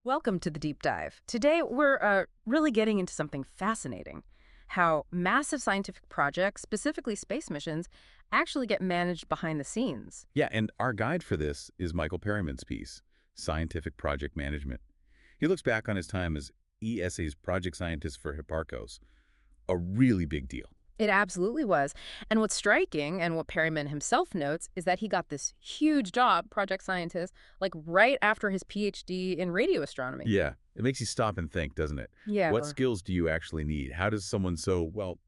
Welcome to the deep dive. Today, we're really getting into something fascinating: how massive scientific projects, specifically space missions, actually get managed behind the scenes. Yeah, and our guide for this is Michael Perryman's piece, Scientific Project Management. He looks back on his time as ESA's project scientist for Hipparcos, a really big deal. It absolutely was. And what's striking, and what Perryman himself notes, is that he got this huge job, project scientist, like right after his PhD in radio astronomy. Yeah, it makes you stop and think, doesn't it? Yeah, What skills do you actually need? How does someone so, well,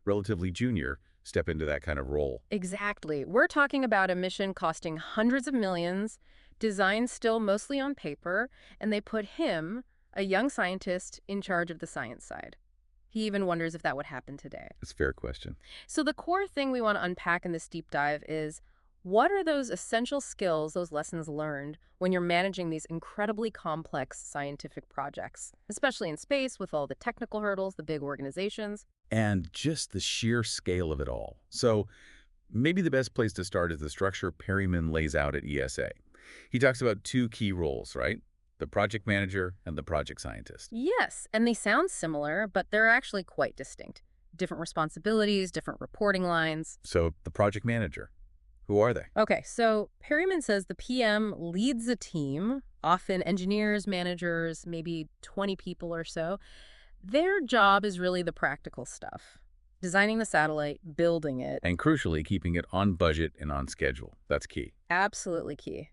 relatively junior step into that kind of role? exactly. We're talking about a mission costing hundreds of millions, designed still mostly on paper, and they put him, a young scientist, in charge of the science side. He even wonders if that would happen today. That's a fair question. So the core thing we want to unpack in this deep dive is, what are those essential skills, those lessons learned when you're managing these incredibly complex scientific projects, especially in space with all the technical hurdles, the big organizations? And just the sheer scale of it all. So maybe the best place to start is the structure Perryman lays out at ESA. He talks about two key roles, right? The project manager and the project scientist. Yes, and they sound similar, but they're actually quite distinct. Different responsibilities, different reporting lines. So the project manager, who are they? Okay, so Perryman says the PM leads a team, often engineers, managers, maybe 20 people or so. Their job is really the practical stuff: designing the satellite, building it. And crucially, keeping it on budget and on schedule. That's key. Absolutely key.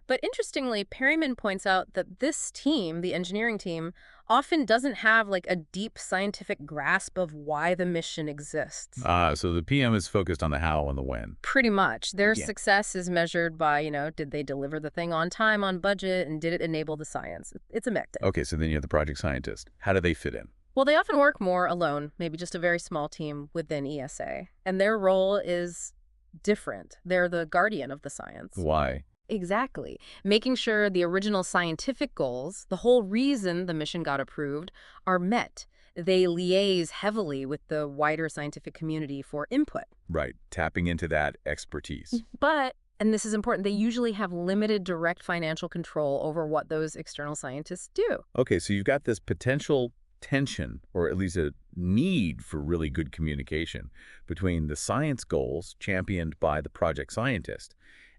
But interestingly, Perryman points out that this team, the engineering team, often doesn't have like a deep scientific grasp of why the mission exists. So the PM is focused on the how and the when. Pretty much. Their Yeah. success is measured by, did they deliver the thing on time, on budget, and did it enable the science? It's a mix. Okay, so then you have the project scientist. How do they fit in? Well, they often work more alone, maybe just a very small team within ESA. And their role is different. They're the guardian of the science. Why? Exactly. Making sure the original scientific goals, the whole reason the mission got approved, are met. They liaise heavily with the wider scientific community for input. Right, tapping into that expertise. But, and this is important, they usually have limited direct financial control over what those external scientists do. Okay, so you've got this potential tension, or at least a need for really good communication between the science goals championed by the project scientist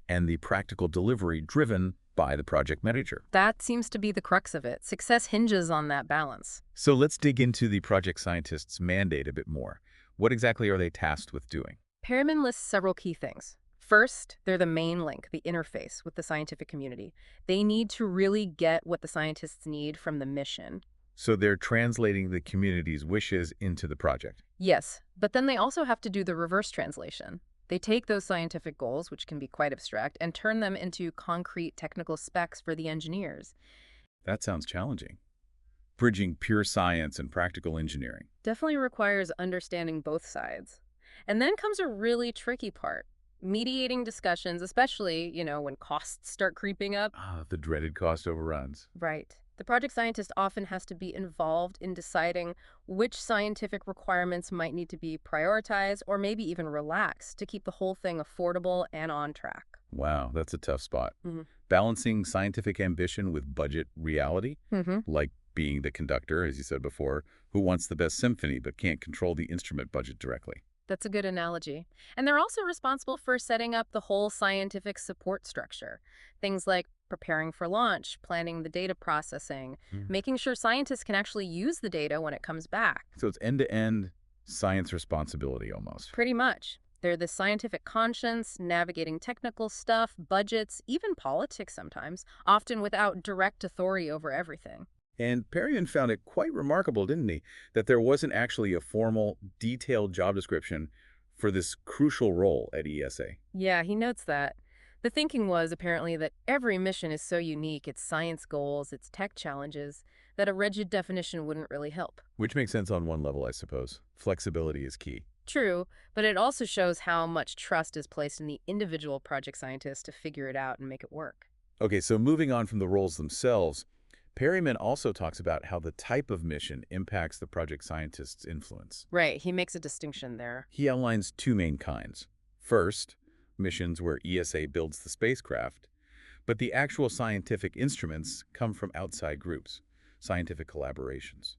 and the practical delivery driven by the project manager. That seems to be the crux of it. Success hinges on that balance. So let's dig into the project scientist's mandate a bit more. What exactly are they tasked with doing? Perriman lists several key things. First, they're the main link, the interface with the scientific community. They need to really get what the scientists need from the mission. So they're translating the community's wishes into the project. Yes, but then they also have to do the reverse translation. They take those scientific goals, which can be quite abstract, and turn them into concrete technical specs for the engineers. That sounds challenging. Bridging pure science and practical engineering. Definitely requires understanding both sides. And then comes a really tricky part: mediating discussions, especially, when costs start creeping up. The dreaded cost overruns. Right. The project scientist often has to be involved in deciding which scientific requirements might need to be prioritized or maybe even relaxed to keep the whole thing affordable and on track. Wow, that's a tough spot. Mhm. Balancing scientific ambition with budget reality, Mm-hmm. like being the conductor, as you said before, who wants the best symphony but can't control the instrument budget directly. That's a good analogy. And they're also responsible for setting up the whole scientific support structure. Things like preparing for launch, planning the data processing, making sure scientists can actually use the data when it comes back. So it's end-to-end science responsibility almost. Pretty much. They're the scientific conscience, navigating technical stuff, budgets, even politics sometimes, often without direct authority over everything. And Perryman found it quite remarkable, didn't he, that there wasn't actually a formal, detailed job description for this crucial role at ESA. Yeah, he notes that. The thinking was apparently that every mission is so unique, its science goals, its tech challenges, that a rigid definition wouldn't really help. Which makes sense on one level, I suppose. Flexibility is key. True, but it also shows how much trust is placed in the individual project scientist to figure it out and make it work. Okay, so moving on from the roles themselves, Perryman also talks about how the type of mission impacts the project scientist's influence. Right, he makes a distinction there. He outlines two main kinds. First, missions where ESA builds the spacecraft, But the actual scientific instruments come from outside groups, scientific collaborations,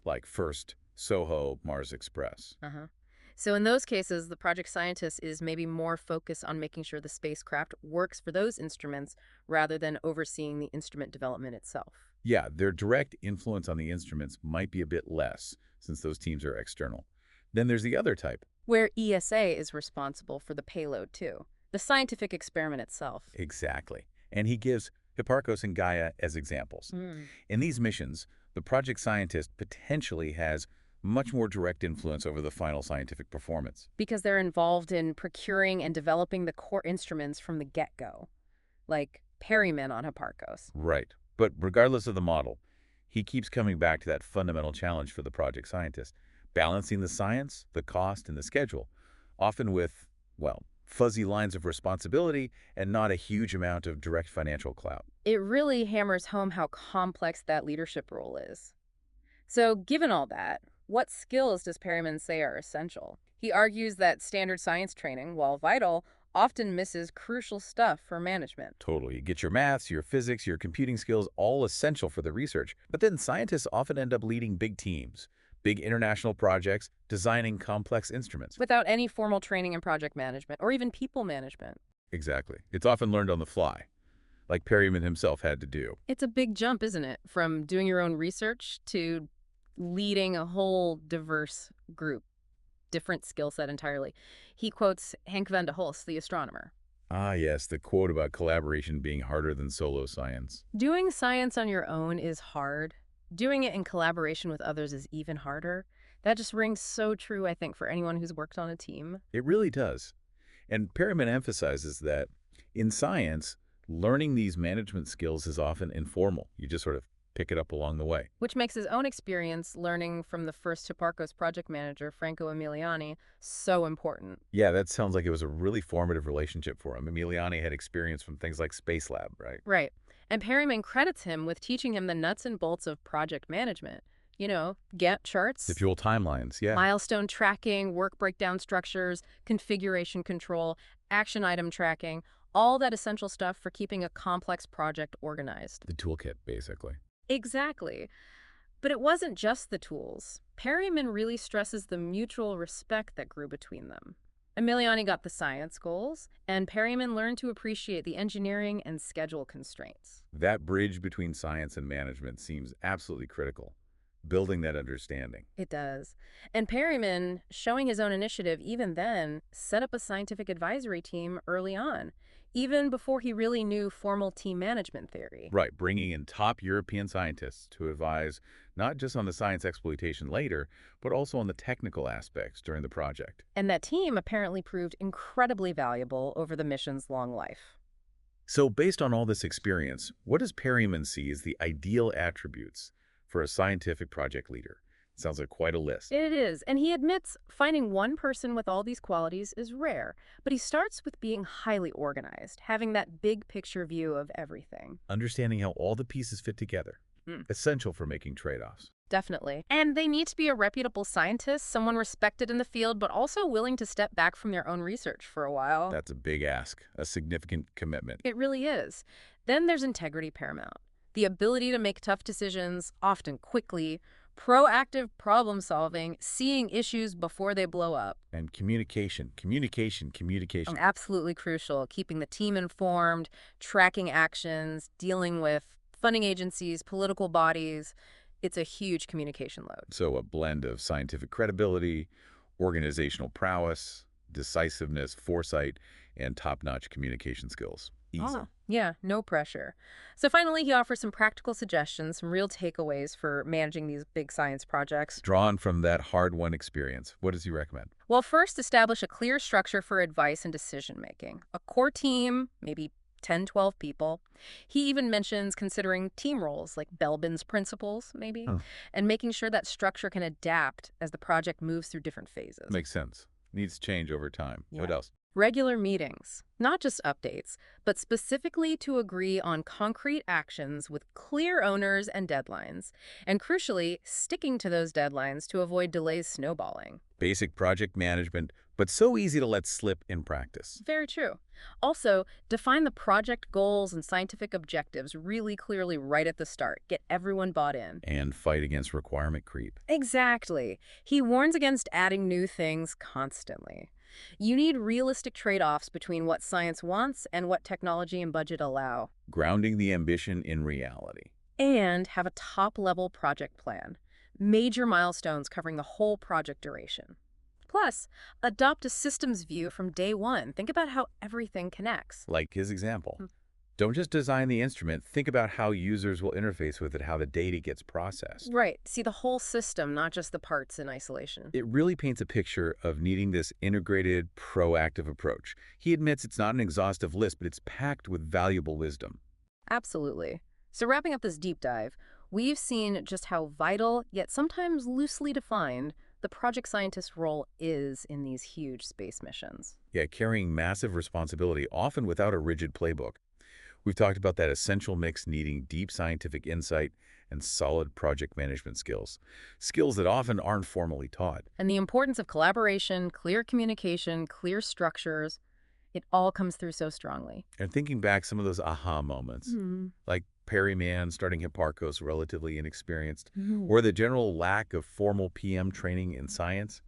like FIRST, SOHO, Mars Express. Uh-huh. So in those cases, the project scientist is maybe more focused on making sure the spacecraft works for those instruments rather than overseeing the instrument development itself. Yeah, their direct influence on the instruments might be a bit less, since those teams are external. Then there's the other type. Where ESA is responsible for the payload too, the scientific experiment itself. Exactly. And he gives Hipparcos and Gaia as examples. Mm. In these missions, the project scientist potentially has much more direct influence over the final scientific performance. Because they're involved in procuring and developing the core instruments from the get-go, like Perryman on Hipparcos. Right. But regardless of the model, he keeps coming back to that fundamental challenge for the project scientist, balancing the science, the cost, and the schedule, often with, well, fuzzy lines of responsibility and not a huge amount of direct financial clout. It really hammers home how complex that leadership role is. So, given all that, what skills does Perryman say are essential? He argues that standard science training, while vital, often misses crucial stuff for management. Totally. You get your maths, your physics, your computing skills, all essential for the research. But then scientists often end up leading big teams, big international projects, designing complex instruments. Without any formal training in project management or even people management. Exactly. It's often learned on the fly, like Perryman himself had to do. It's a big jump, isn't it? From doing your own research to leading a whole diverse group, different skill set entirely. He quotes Henk van de Hulst, the astronomer. Ah, yes, the quote about collaboration being harder than solo science. Doing science on your own is hard. Doing it in collaboration with others is even harder. That just rings so true, I think, for anyone who's worked on a team. It really does. And Perryman emphasizes that in science, learning these management skills is often informal. You just sort of pick it up along the way. Which makes his own experience learning from the first Hipparcos project manager, Franco Emiliani, so important. Yeah, that sounds like it was a really formative relationship for him. Emiliani had experience from things like Space Lab, right? Right. And Perryman credits him with teaching him the nuts and bolts of project management. You know, Gantt charts, The fuel timelines, yeah. milestone tracking, work breakdown structures, configuration control, action item tracking, all that essential stuff for keeping a complex project organized. The toolkit, basically. Exactly. But it wasn't just the tools. Perryman really stresses the mutual respect that grew between them. Emiliani got the science goals, and Perryman learned to appreciate the engineering and schedule constraints. That bridge between science and management seems absolutely critical, building that understanding. It does. And Perryman, showing his own initiative even then, set up a scientific advisory team early on, even before he really knew formal team management theory. Right, bringing in top European scientists to advise not just on the science exploitation later, but also on the technical aspects during the project. And that team apparently proved incredibly valuable over the mission's long life. So based on all this experience, what does Perryman see as the ideal attributes for a scientific project leader? Sounds like quite a list. It is, and he admits finding one person with all these qualities is rare, but he starts with being highly organized, having that big picture view of everything. Understanding how all the pieces fit together, essential for making trade-offs. Definitely. And they need to be a reputable scientist, someone respected in the field, but also willing to step back from their own research for a while. That's a big ask, a significant commitment. It really is. Then there's integrity paramount. The ability to make tough decisions, often quickly, proactive problem solving, seeing issues before they blow up. And communication. Absolutely crucial. Keeping the team informed, tracking actions, dealing with funding agencies, political bodies. It's a huge communication load. So a blend of scientific credibility, organizational prowess, decisiveness, foresight, and top-notch communication skills. Easy. Oh, yeah, no pressure. So finally, he offers some practical suggestions, some real takeaways for managing these big science projects. Drawn from that hard-won experience, what does he recommend? Well, first, establish a clear structure for advice and decision-making. A core team, maybe 10, 12 people. He even mentions considering team roles like Belbin's principles, maybe, and making sure that structure can adapt as the project moves through different phases. Makes sense. Needs change over time. Yeah. What else? Regular meetings, not just updates, but specifically to agree on concrete actions with clear owners and deadlines, and crucially, sticking to those deadlines to avoid delays snowballing. Basic project management, but so easy to let slip in practice. Very true. Also, define the project goals and scientific objectives really clearly right at the start. Get everyone bought in. And fight against requirement creep. Exactly. He warns against adding new things constantly. You need realistic trade-offs between what science wants and what technology and budget allow. Grounding the ambition in reality. And have a top-level project plan. Major milestones covering the whole project duration. Plus, adopt a systems view from day one. Think about how everything connects. Like his example. Hmm. Don't just design the instrument, think about how users will interface with it, how the data gets processed. Right. See the whole system, not just the parts in isolation. It really paints a picture of needing this integrated, proactive approach. He admits it's not an exhaustive list, but it's packed with valuable wisdom. Absolutely. So wrapping up this deep dive, we've seen just how vital, yet sometimes loosely defined, the project scientist's role is in these huge space missions. Yeah, carrying massive responsibility, often without a rigid playbook. We've talked about that essential mix needing deep scientific insight and solid project management skills. Skills that often aren't formally taught. And the importance of collaboration, clear communication, clear structures, it all comes through so strongly. And thinking back some of those aha moments, like Perryman starting Hipparcos relatively inexperienced, or the general lack of formal PM training in science,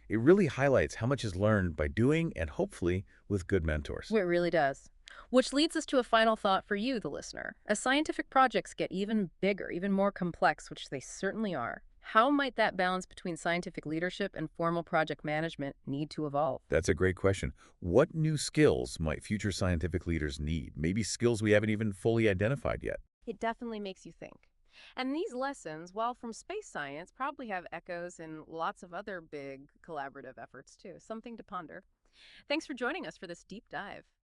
it really highlights how much is learned by doing and hopefully with good mentors. It really does. Which leads us to a final thought for you, the listener. As scientific projects get even bigger, even more complex, which they certainly are, how might that balance between scientific leadership and formal project management need to evolve? That's a great question. What new skills might future scientific leaders need? Maybe skills we haven't even fully identified yet. It definitely makes you think. And these lessons, while from space science, probably have echoes in lots of other big collaborative efforts too. Something to ponder. Thanks for joining us for this deep dive.